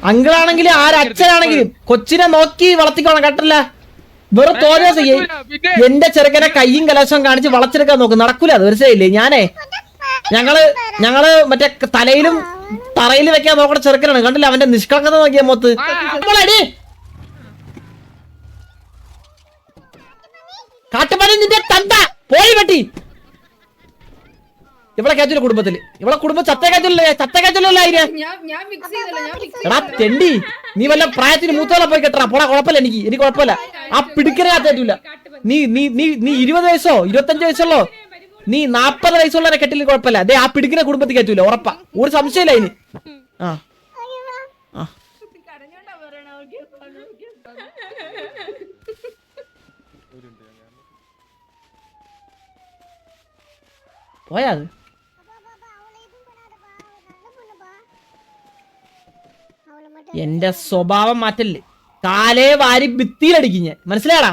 അങ്കിളാണെങ്കിലും ആരച്ഛനാണെങ്കിലും കൊച്ചിനെ നോക്കി വളർത്തിക്കോണം കേട്ടല്ല. വെറും തോന്നിയ എന്റെ ചെറുക്കനെ കയ്യും കലാശവും കാണിച്ച് വളച്ചെടുക്കാൻ നോക്കും, നടക്കൂല. അത് മനസ്സിലായില്ലേ? ഞങ്ങള് മറ്റേ തലയിലും തറയിലും വെക്കാൻ നോക്കണ ചെറുക്കനാണ്, കണ്ടില്ല അവന്റെ നിഷ്കളങ്കത നോക്കിയ മൊത്ത്. കാട്ടുപണി നിന്റെ തന്ത പോയി പറ്റി. ഇവിടെ കാറ്റൂല കുടുംബത്തില്, ഇവിടെ കുടുംബം ചത്തേക്കാറ്റൂലല്ലോ അതിന്. എടാ തെണ്ടി, നീ വല്ല പ്രായത്തിന് മൂത്തോളെ പോയി കെട്ടറാ പോടാ. കുഴപ്പമില്ല, എനിക്ക് കുഴപ്പമില്ല. ആ പിടിക്കനെ കാറ്റൂല. നീ 20 വയസ്സോ 25 വയസ്സുള്ളോ, നീ 40 വയസ്സുള്ളവരെ കെട്ടില്ല കുഴപ്പമില്ല. അതെ ആ പിടിക്കുന്ന കുടുംബത്തിൽ കയറ്റൂല, ഉറപ്പാ. ഒരു സംശയമില്ല അതിന്. പോയാ എന്റെ സ്വഭാവം മാറ്റല്ലേ, കാലേ വാരി ഭിത്തിയിലടിക്കും ഞാൻ, മനസ്സിലാടാ?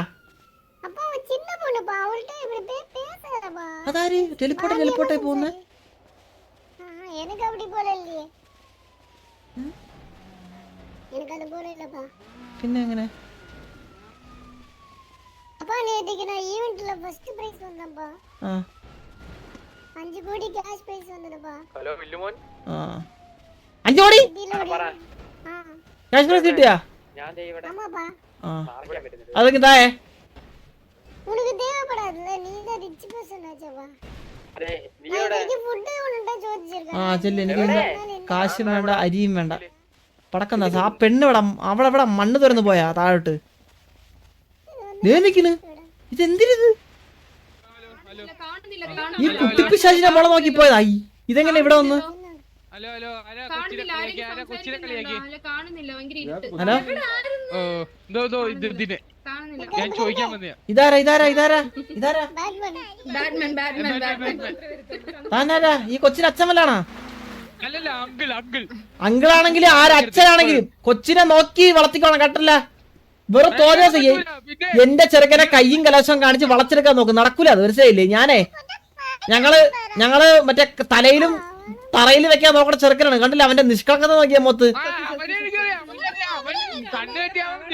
അതാര് ടെലിപ്പോർട്ടായി പോകുന്ന? പിന്നെ എങ്ങനെ? ആ 5 കോടി ക്യാഷ് പ്രൈസ് വന്നടാ. ഹലോ വില്ലുമോൻ. 5 കോടി ക്യാഷ് പ്രൈസ് കിട്ടിയാ? ഞാൻ ദേ ഇവിടെ മാർക്കാൻ പറ്റുന്നില്ല. അതൊക്കെ തായേ ഉനക്ക് தேவைப்படாதுல, நீ தான் ரிச் पर्सन ஆச்சேப்பா. അതെ നീ ഇവിടെ ഫുഡ് കൊണ്ടാ ചോദിച്ചിരുന്നു. ചെല്ലു, എനിക്ക് കാശ് വേണ്ട, അരിയും വേണ്ട. പടക്കം ആ പെണ്ണ് ഇവിടെ അവളെവിടെ മണ്ണ് തുറന്നു പോയാ താഴോട്ട് നിക്കണ്. ഇതെന്തിരിത്? ഈ കുട്ടിപ്പിശാചിനെ മോളെ നോക്കി പോയതായി. ഇതെങ്ങനെ ഇവിടെ വന്ന്? ഹലോ ഹലോ ഹലോ ഹലോ ഞാൻ ചോദിക്കാൻ വന്നയാ. ഇതാരാ താനാരാ? ഈ കൊച്ചിന് അച്ഛനല്ലാണോ? അല്ലല്ല അങ്കിൾ അങ്കിൾ. അങ്കിളാണെങ്കിലും ആരച്ഛനാണെങ്കിലും കൊച്ചിനെ നോക്കി വളർത്തിക്കോണം കേട്ടല്ല. വെറും തോന്നിയ എന്റെ ചെറുക്കനെ കയ്യും കലാശവും കാണിച്ച് വളച്ചെടുക്കാൻ നോക്കും, നടക്കൂല. അത് മനസ്സിലായില്ലേ? ഞങ്ങള് മറ്റേ തലയിലും തറയിലും വെക്കാൻ നോക്കണ ചെറുക്കനാണ്, കണ്ടില്ല അവന്റെ നിഷ്കളങ്കത നോക്കിയ മൊത്ത്.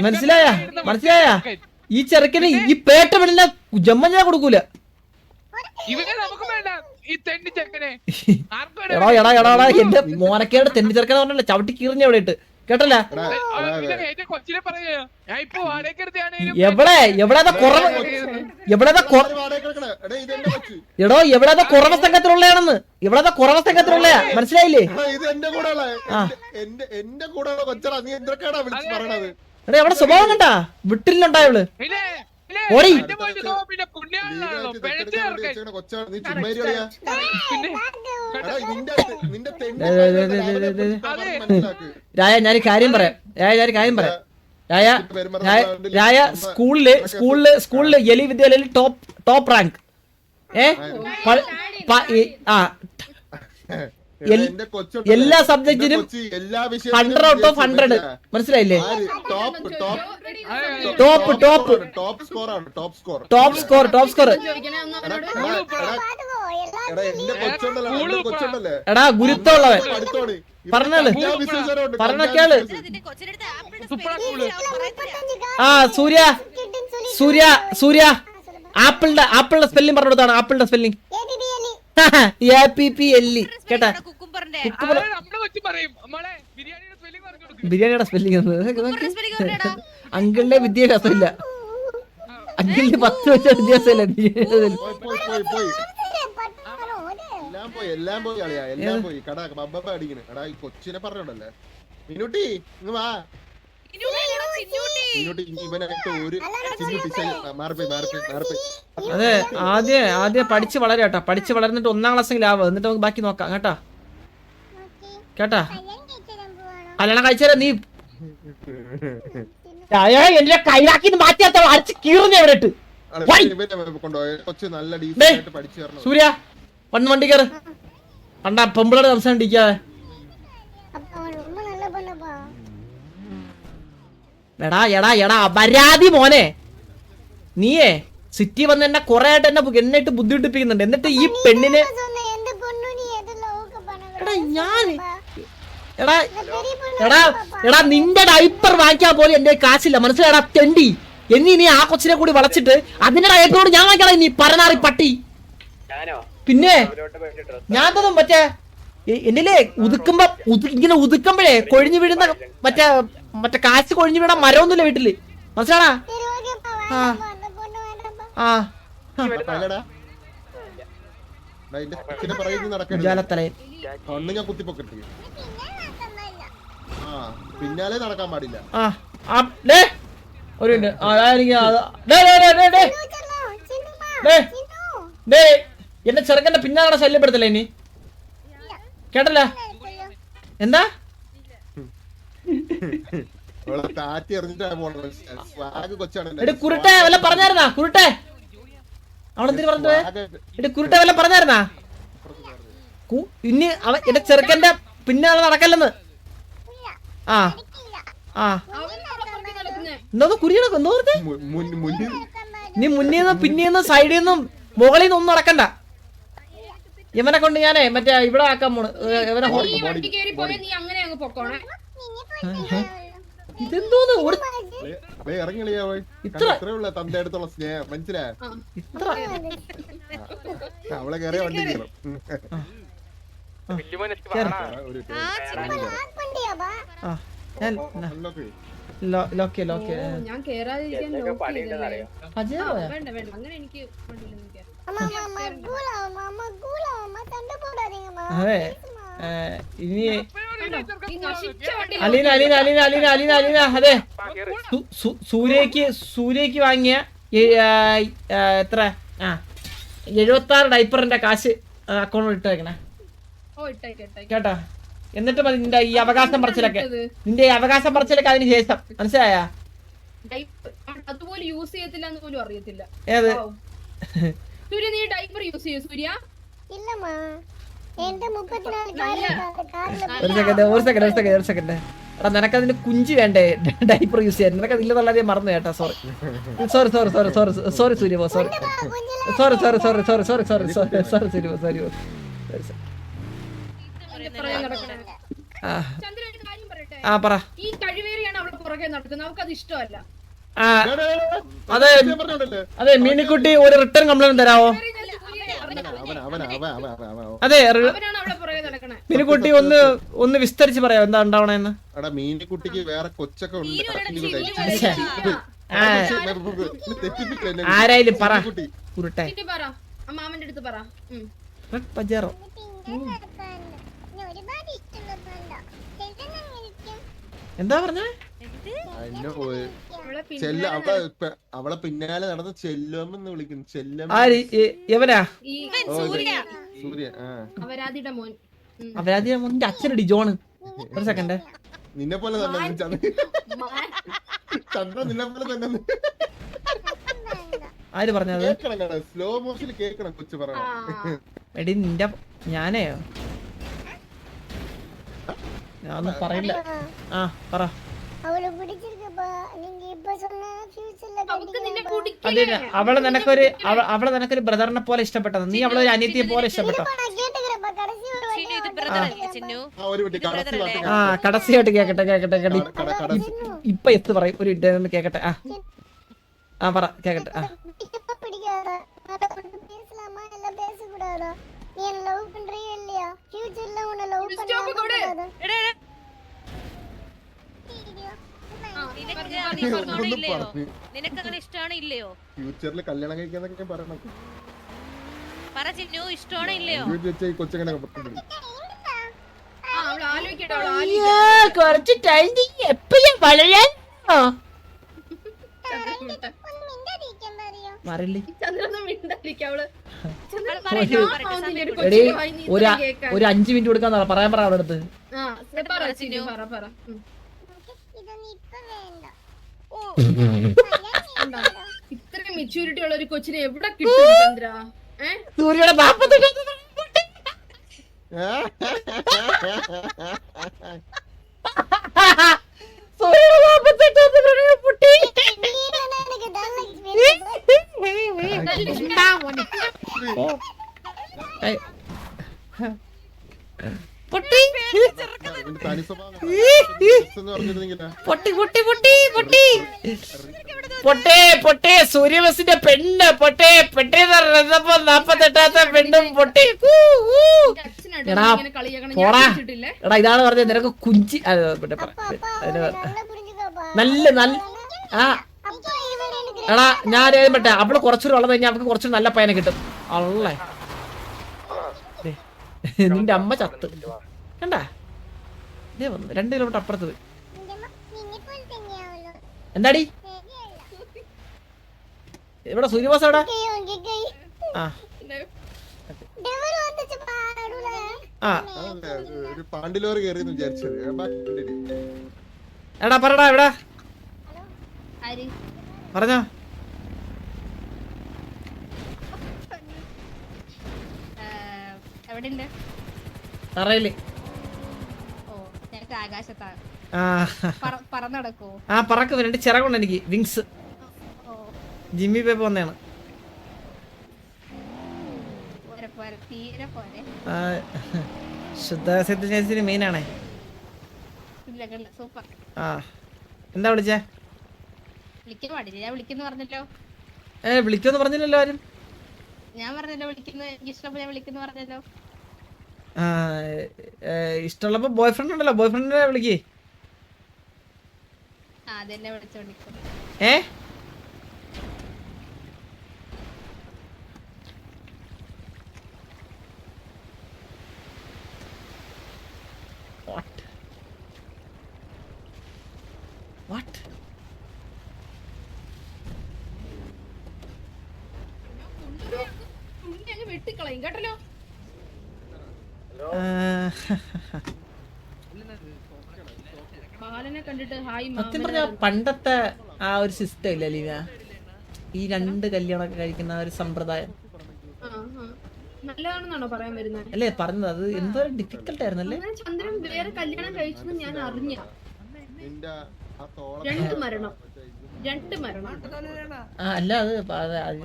മനസ്സിലായ? ഈ ചെറുക്കന് ഈ പേട്ട പെണ്ണിനെ ജമ്മഞ്ഞ കൊടുക്കൂല. എടാ എന്റെ മോനക്കേട് തെന്നി ചെറുക്കനെ പറഞ്ഞല്ലേ ചവിട്ടി കീറിഞ്ഞ അവിടെ ഇട്ട് കേട്ടല്ല. എവിടെതാ കുറവ സംഘത്തിലുള്ളയാണെന്ന്, എവിടെതാ കുറവ സംഘത്തിലുള്ളയാ, മനസ്സിലായില്ലേ? എടാ എവിടെ സ്വഭാവം കണ്ടാ വിട്ടിലുണ്ടായവള് ഓടി. രായ ഞാനൊരു കാര്യം പറയാം. രായ സ്കൂളില് എലി വിദ്യാലയത്തിൽ ടോപ്പ് റാങ്ക്. എല്ലാ സബ്ജക്റ്റിനും 100 out of 100. മനസ്സിലായില്ലേ? Top score. എടാ ഗുരുത്തുള്ളവൻ പറഞ്ഞ കേള്. ആ സൂര്യ ആപ്പിളിന്റെ സ്പെല്ലിംഗ് പറഞ്ഞു കൊടുത്താണ്. ആപ്പിളിന്റെ സ്പെല്ലിംഗ് കേട്ടാ? ബിരിയാണിയുടെ സ്പെല്ലിംഗ് അങ്കിളിന്റെ വിദ്യാഭ്യാസമില്ല, അങ്കിളിന് 10 വർഷ വിദ്യാഭ്യാസമില്ല. കൊച്ചിനെ പറഞ്ഞോണ്ടല്ലേ മിനുട്ടി ഇങ്ങ് വാ. അതെ ആദ്യം പഠിച്ച് വളരാ, പഠിച്ച് വളർന്നിട്ട് 1ാം ക്ലാസ്സെങ്കിലും ആവുക, എന്നിട്ട് നമുക്ക് ബാക്കി നോക്കാം കേട്ടാ. കല്യാണം കഴിച്ചാലോ നീ? എന്റെ കൈലാക്കി മാറ്റിയാത്ത അടിച്ച് കീറുന്ന എവിടെ ഇട്ട്. സൂര്യ വണ്ടി കയറ്, കണ്ടാ പെമ്പിളോട് സംസാരിക്കാതെ. എടാ വരാതി മോനെ, നീയേ സിറ്റി വന്ന് എന്നെ കൊറേ ആയിട്ട് എന്നിട്ട് ബുദ്ധിമുട്ടിപ്പിക്കുന്നുണ്ട്. എന്നിട്ട് ഈ പെണ്ണിനെ എടാ എടാ എടാ നിന്റെ ഡൈപ്പർ വാങ്ങിക്കാൻ പോലും എന്റെ കാശില്ല മനസ്സിലാടാ തെണ്ടി നീ ആ കൊച്ചിനെ കൂടി വളച്ചിട്ട് അതിന്റെ ഡൈപ്പറോട് ഞാൻ വാങ്ങിക്കണം നീ പരനാറി പട്ടി. പിന്നെ ഞാൻ തോന്നും മറ്റേ എന്നില്ലേ ഉതുക്കുമ്പോ ഇങ്ങനെ ഉതുക്കുമ്പോഴേ കൊഴിഞ്ഞു വീഴുന്ന മറ്റേ കാശ് കൊഴിഞ്ഞു വീണ മരമൊന്നുമില്ല വീട്ടില് മനസ്സിലാടാ. ആ ഞാൻ കുത്തിപ്പൊക്കെ പിന്നാലെ നടക്കാൻ പാടില്ല. ഒരു എന്റെ ചെറുക്കന്റെ പിന്നാലെ ശല്യപ്പെടുത്തല്ലേ ഇനി കേട്ടല്ല എന്താ കുരുട്ടെ വല്ല പറഞ്ഞായിരുന്നാ കുരുട്ടെ അവളെന്തിനു പറഞ്ഞേ എടി കുരുട്ടെ വല്ല പറഞ്ഞായിരുന്നാ ഇനി അവൻ എന്റെ ചെറുക്കന്റെ പിന്നാലെ നടക്കല്ലെന്ന്. ആ ആ എന്തോന്ന് കുരിയണോ എന്തോ നീ മുന്നീന്നും പിന്നീന്നും സൈഡിൽ നിന്നും മുകളിൽ നിന്നും ഒന്നും നടക്കണ്ട. ഇവനെ കൊണ്ട് ഞാനേ മറ്റേ ഇവിടെ ആക്കാൻ പോണ് ഇവനെ. ഇതെന്തോന്ന് തന്തടുത്തുള്ള സ്നേഹം മനസ്സിലായ അവളെ കയറിയ വണ്ടി കയറും. അതെ ഇനി അലീന അലീന അലീന അലീന അലീന അലീന അതെ സൂര്യക്ക് വാങ്ങിയ എത്ര 76 ഡൈപ്പറിന്റെ കാശ് അക്കൗണ്ടിൽ ഇട്ടേക്കണേ കേട്ടാ. എന്നിട്ട് മതി നിന്റെ ഈ അവകാശം പറച്ചിലൊക്കെ അതിന് ശേഷം മനസ്സിലായ അതുപോലെ യൂസ് ചെയ്യത്തില്ല പോലും അറിയത്തില്ല. ഏത് സൂര്യ നീ ഡൈപ്പർ യൂസ് ചെയ്യും സൂര്യ? ഒരു സെക്കൻഡ് എടാ നിനക്കതിന്റെ കുഞ്ചി വേണ്ടേ ഡൈപ്പർ യൂസ് ചെയ്യാൻ? നിനക്ക് ഇല്ലെന്നുള്ളത് മറന്നു കേട്ടാ. സോറി സൂര്യ സോറി സൂര്യ. പറ. ഈ കഴിവേറിയാണ് അവളെ പുറകെ നടക്കുന്നത്, നമുക്കത് ഇഷ്ടമല്ല. അതെ മീനിക്കുട്ടി ഒരു റിട്ടേൺ കംപ്ലൈന്റ് തരാവോ? അതെ മീനിക്കുട്ടി ഒന്ന് വിസ്തരിച്ച് പറയാം എന്താ ഉണ്ടാവണെന്ന്. മീനിക്കുട്ടിക്ക് വേറെ കൊച്ചൊക്കെ ആരായാലും പറ കുരുട്ടെ മാമന്റെ അടുത്ത് പറ. പജാറോ എന്താ പറഞ്ഞേ? അവളെ പിന്നാലെ നടന്ന് ചെല്ലുമെന്ന് വിളിക്കുന്നു. എവനാ? സൂര്യ. അവരാധിയുടെ മോൻ. അവരാധിയുടെ മോന്റെ അച്ഛനടി ജോണ്. ഒരു സെക്കൻഡ് നിന്നെ പോലെ തന്നെ ചന്ദ്ര നിന്നെ പോലെ തന്നെ ആര് പറഞ്ഞത്? സ്ലോ മോഷനിൽ കേക്കണം കൊച്ചു പറ. എടി നിന്റെ ഞാനേ ഞാനൊന്നും പറയില്ല. ആ പറ. അതെ അവളെ നിനക്കൊരു ബ്രദറിനെ പോലെ ഇഷ്ടപ്പെട്ടത്, നീ അവളെ ഒരു അനിയത്തിയെ പോലെ ഇഷ്ടപ്പെട്ടോ? ആ കടസിയായിട്ട് കേക്കട്ടെ ഇപ്പൊ എത്ത് പറയും ഒരു ഇട്ട് കേക്കട്ടെ. ആ പറ കേക്കട്ടെ. നിനക്കങ്ങനെ ഇഷ്ടമാണോ ഇല്ലയോ? ഫ്യൂച്ചറിൽ കല്യാണം കഴിക്കാന്നൊക്കെ പറയണം. പറ ചിന്നു, ഇഷ്ടമാണോ ഇല്ലയോ? കൊച്ചങ്ങനെ കുറച്ച് ടൈം എപ്പോഴും വളരാൻ ഒരു 5 മിനിറ്റ് കൊടുക്കാന്ന് പറയാൻ പറ അവിടെ അടുത്ത്. ഇത്ര മെച്യൂരിറ്റി ഉള്ള ഒരു കൊച്ചിനെ എവിടെ കിട്ടും ചന്ദ്ര? സൂര്യയുടെ പറഞ്ഞിരുന്നെങ്കിലാ പൊട്ടി പൊട്ടി പൊട്ടി പൊട്ടി പൊട്ടേ പൊട്ടേ സൂര്യബസിന്റെ പെണ്ണ് പൊട്ടേ പെട്ടേ 48ാമത്തെ പെണ്ണും പൊട്ടി അച്ഛനായിട്ട് എടാ, ഇങ്ങനെ കളിയാക്കണം ഞാൻ പോടാ. വിളിച്ചിട്ടില്ലേ എടാ ഇതാണ് പറഞ്ഞത് നിനക്ക് കുഞ്ചി നല്ല നല്ല ആ എടാ ഞാൻ പറ്റേ അവള് കുറച്ചുകൂടി ഉള്ളത് കഴിഞ്ഞാൽ അവൾക്ക് കുറച്ചുകൂടി നല്ല പയ്യനെ കിട്ടും അള്ളേ നിന്റെ അമ്മ ചത്ത് കണ്ടാ ഇതേ വന്നു 2 കിലോമീറ്റർ അപ്പുറത്ത് പോയി എന്താടി ഇവിടെ സൂര്യബോസ് എവിടെ ആ ആ ഒരു പാണ്ടിലോറി കയറിയെന്ന് വിചാരിച്ചത് എടാ പറടാ എവിടെ ആര് പറഞ്ഞോ എവിടെ ഉണ്ട് പറയില്ലേ ഓ ഞങ്ങൾക്ക് ആകാശത്താണ് ആ പറന്നടക്കോ ആ പറക്കും 2 ചിറകുണ്ട് എനിക്ക് വിങ്സ് ഓ ജിമ്മി പേപ്പ് വന്നതാണ് പോരെ പോരെ തീരെ പോരെ ശുദ്ധ മെയിനാണേ ഇല്ല സൂപ്പർ ആ എന്താ വിളിച്ചേ വിളിക്കാൻ പാടില്ല ഞാൻ വിളിക്കുന്നു പറഞ്ഞല്ലോ വിളിക്കുമെന്ന് പറഞ്ഞില്ലല്ലോ ആരും ഞാൻ പറഞ്ഞല്ലോ വിളിക്കുന്നു എനിക്ക് ഇഷ്ടമുള്ള ഞാൻ വിളിക്കുന്നു പറഞ്ഞല്ലോ ആ ഇഷ്ടമുള്ളപ്പോ ബോയ് ഫ്രണ്ട് ഉണ്ടല്ലോ ബോയ് ഫ്രണ്ടിനെ വിളിക്കേ ആ അതെന്നെ വിളിച്ചോണ്ടിരിക്കും ഏ What? അങ്ങ് വെട്ടിക്കളയും കേട്ടല്ലോ ബാലനെ കണ്ടിട്ട് ഹായ് സത്യം പറഞ്ഞ പണ്ടത്തെ ആ ഒരു സിസ്റ്റം ഇല്ല ലീന ഈ 2 കല്യാണമൊക്കെ കഴിക്കുന്ന ആ ഒരു സമ്പ്രദായം നല്ലതാണെന്നാണോ പറയാൻ വരുന്നത് അല്ലേ പറഞ്ഞത് അത് എന്തോ ഡിഫിക്കൽട്ട് ആയിരുന്നല്ലേ അങ്ങനെ ചന്ദ്രൻ വേറെ കല്യാണം കഴിച്ചത് ഞാൻ അറിഞ്ഞ നിന്റെ ആ തോളം 2 മരണം ആ അല്ല അത്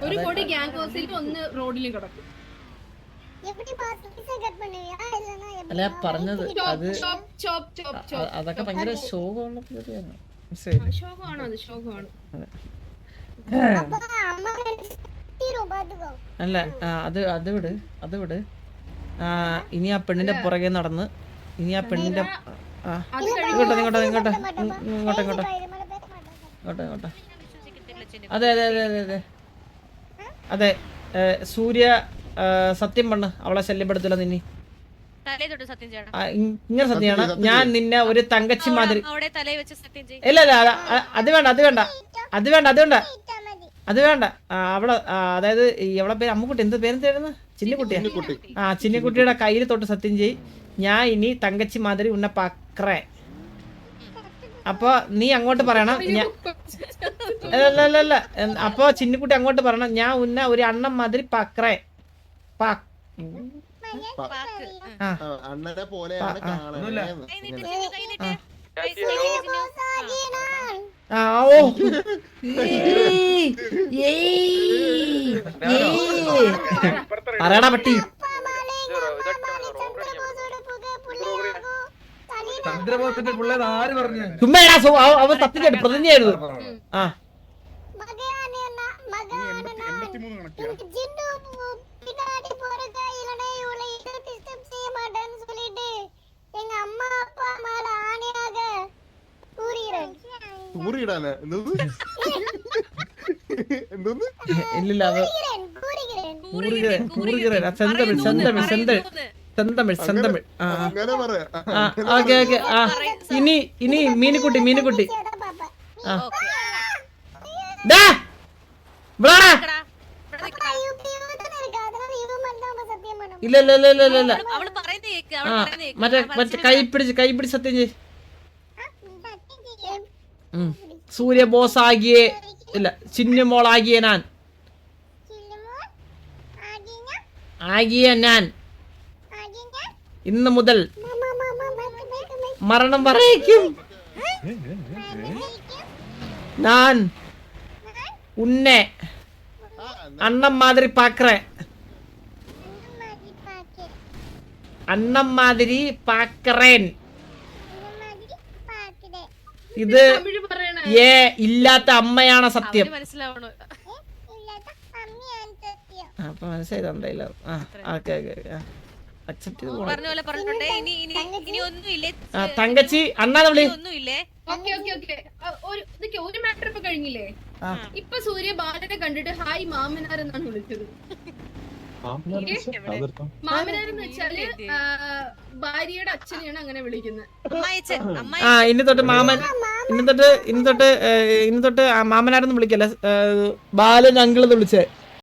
ഒരു കോടി ഗ്യാങ് ഹൗസിലും 1 റോഡിലും കിടക്കും അല്ല പറഞ്ഞത് അത് അതൊക്കെ ഭയങ്കര ശോകമുള്ള പരിപാടിയാണ് മനസ്സിലായില്ലേ ശോകമാണ് അത് ശോകമാണ് അല്ല അത് വിട് ഇനി ആ പെണ്ണിന്റെ പുറകെ നടന്ന് ഇനി ആ പെണ്ണിന്റെ ഇങ്ങോട്ടെ അതെ അതെ സൂര്യ സത്യം പണ്ണ് അവളെ ശല്യപ്പെടുത്തില്ല നിന്നെ ഇങ്ങനെ സത്യമാണ് ഞാൻ നിന്നെ ഒരു തങ്കച്ചി മാതിരി ഇല്ല അത് വേണ്ട അവളെ അതായത് അവളെ പേര് അമ്മുക്കുട്ടി എന്ത് പേരെന്തായിരുന്നു ചിന്നിക്കുട്ടിയാ ആ ചിന്നിക്കുട്ടിയുടെ കയ്യിൽ തൊട്ട് സത്യം ചെയ് ഞാൻ ഇനി തങ്കച്ചി മാതിരി ഉന്നെ പക്രേ അപ്പൊ നീ അങ്ങോട്ട് പറയണം അല്ല അപ്പൊ ചിന്നിക്കുട്ടി അങ്ങോട്ട് പറയണം ഞാൻ ഉന്ന ഒരു അണ്ണം മാതിരി പക്രേ അണ്ണനെ പോലെയാണ് കാണുന്നത് പറയടാ പട്ടി ചന്ദ്രബോസിന്റെ പിള്ളേർ ആര് പറഞ്ഞു ചുമ്മാ അവ സത്യം പ്രതിജ്ഞയായിരുന്നു ആ ഇല്ലില്ല അത് സെന്തമിഴ് ഓക്കെ ആ ഇനി മീനുക്കുട്ടി ആ ഇല്ല മറ്റേ കൈ പിടിച്ച് സത്യം ചെയ് സൂര്യ ബോസ് ആകിയേ ഇല്ല ചിന്നുമോളാകിയ ഞാൻ ഇന്ന് മുതൽ മരണം വരേക്കും ഞാൻ ഉന്നെ അണ്ണം മാതിരി പാക്കറേ അണ്ണം മാതിരി പാക്കറേൻ ഇത് തമിഴ് പറയണേ ഏ ഇല്ലാത്ത അമ്മയാണ് സത്യം. അവന് മനസ്സിലാവണോ? ഇല്ലാത്ത അമ്മയാണ് സത്യം. അപ്പൊ മനസ്സിലായതുണ്ടല്ലോ. ഓക്കെ അക്സെപ്റ്റ് ചെയ്ത് പോണം. പറഞ്ഞ പോലെ പറഞ്ഞോട്ടെ. ഇനി ഇനി ഇനി ഒന്നുമില്ലേ? തങ്കച്ചി അണ്ണാന്ന് വിളി. ഒന്നുമില്ലേ? ഓക്കെ ഒരു മാറ്റർ ഇപ്പൊ കഴിഞ്ഞില്ലേ? ഇപ്പൊ സൂര്യ ബാലനെ കണ്ടിട്ട് ഹായ് മാമനാർ എന്നാണ് വിളിച്ചത്. മാമനാരെന്ന് വെച്ചാല് ഭാര്യയുടെ അച്ഛനെയാണ് അങ്ങനെ വിളിക്കുന്നത്. ഇനി തൊട്ട് മാമൻ ഇനി തൊട്ട് മാമനാരെന്ന് വിളിക്കല്ല, ബാലൻ അങ്കിളെന്ന് വിളിച്ചേ.